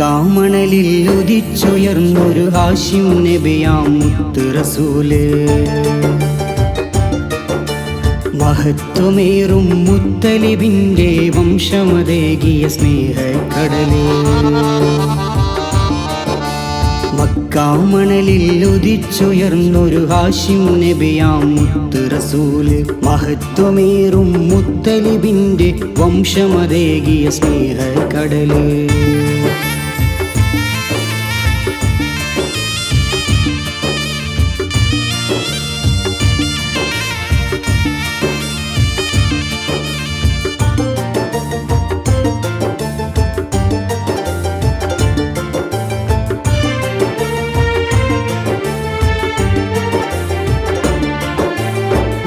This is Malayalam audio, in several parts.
മക്കാമണലിൽ ഉദിച്ചുയർന്നൊരു ഹാഷിം നബിയാം മുത്ത് റസൂല്. മഹത്വമേറും മുത്തലിബിന്റെ വംശമതേകിയ സ്നേഹക്കടലേ. മക്കാമണലിൽ ഉദിച്ചുയർന്നൊരു ഹാഷിം നബിയാം മുത്ത് റസൂല്. മഹത്വമേറും മുത്തലിബിന്റെ വംശമതേകിയ സ്നേഹക്കടലേ.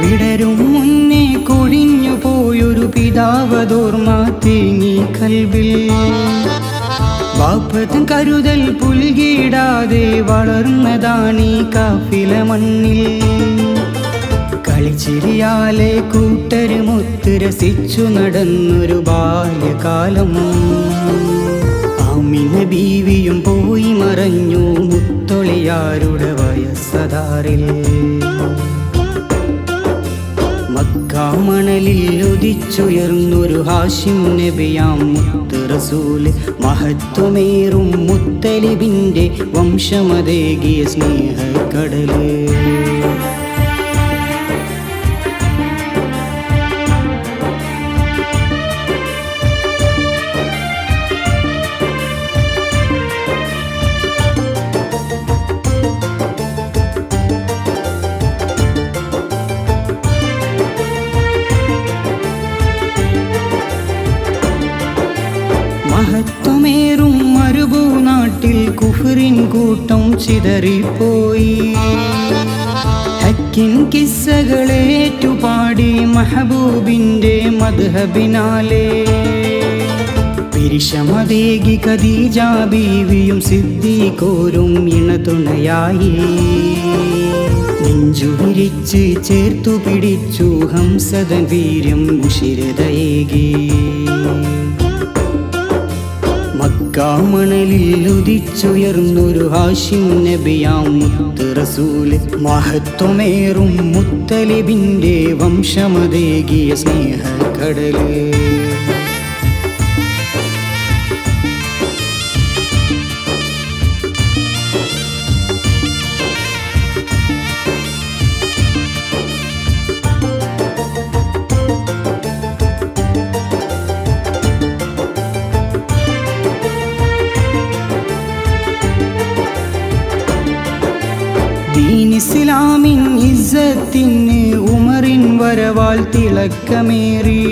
വിടരും മുന്നേ കൊഴിഞ്ഞു പോയൊരു പിതാവതോർമ്മ തേങ്ങി കൽവിൽ. ബാപ്പത്തും കരുതൽ പുൽകിടാതെ വളർന്നതാണീ കാഫില മണ്ണിൽ. കളിച്ചിരിയാലെ കൂട്ടരുമൊത്ത് രസിച്ചു നടന്നൊരു ബാല്യകാലം. ആമിന ബീവിയും പോയി മറഞ്ഞു മുത്തൊളിയാരുടെ വയസ്സതാറിൽ. മക്കാമണലിൽ ഉദിച്ചുയർന്നൊരു ഹാഷിം നബിയാം മുത്ത് റസൂല്. മഹത്വമേറും മുത്തലിബിന്റെ വംശമതേകിയ സ്നേഹക്കടലേ. മഹത്വമേറും മരുഭൂനാട്ടിൽ കുഫ്റിൻ കൂട്ടം ചിതറിപ്പോയി. ഹക്കിൻ കിസ്സകളേറ്റുപാടി മഹബൂബിന്റെ മദ്ഹബിനാലെ. പിരിശമതേകി ഖദീജ ബീവിയും സിദ്ദീഖോരും ഇണതുണയായി. നെഞ്ചു വിരിച്ച് ചേർത്തു പിടിച്ചു ഹംസദൻ വീര്യം ഉശിരതയേകി. മക്കാമണലിൽ ഉദിച്ചുയർന്നൊരു ഹാഷിം നബിയാം മുത്ത് റസൂല്. മഹത്വമേറും മുത്തലിബിന്റെ വംശമതേകിയ സ്നേഹക്കടലേ. ദീൻ ഇസ്ലാമിൻ ഇസ്സത്തിന് ഉമറിൻ വരവാൽ തിളക്കമേറി.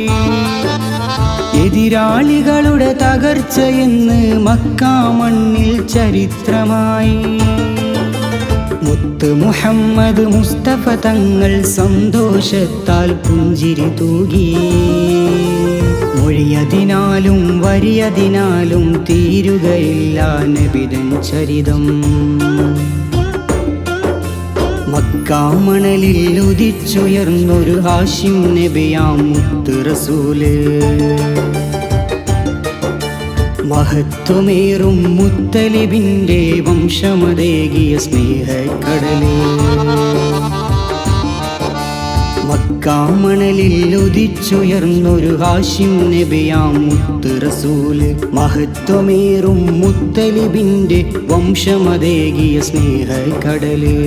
എതിരാളികളുടെ തകർച്ചയെന്ന് മക്കാമണ്ണിൽ ചരിത്രമായി. മുത്ത് മുഹമ്മദ് മുസ്തഫ തങ്ങൾ സന്തോഷത്താൽ പുഞ്ചിരി തൂകി. മൊഴിയതിനാലും വരിയതിനാലും തീരുകയില്ല നബിതൻ ചരിതം. മക്കാമണലിൽ ഉദിച്ചുയർന്നൊരു ഹാഷിം നബിയാം മുത്ത് റസൂല്. മഹത്വമേറും മുത്തലിബിന്റെ വംശമതേകിയ സ്നേഹക്കടലേ. മക്കാമണലിൽ ഉദിച്ചുയർന്നൊരു ഹാഷിം നബിയാം മുത്ത് റസൂല്. മഹത്വമേറും മുത്തലിബിന്റെ വംശമതേകിയ സ്നേഹക്കടലേ.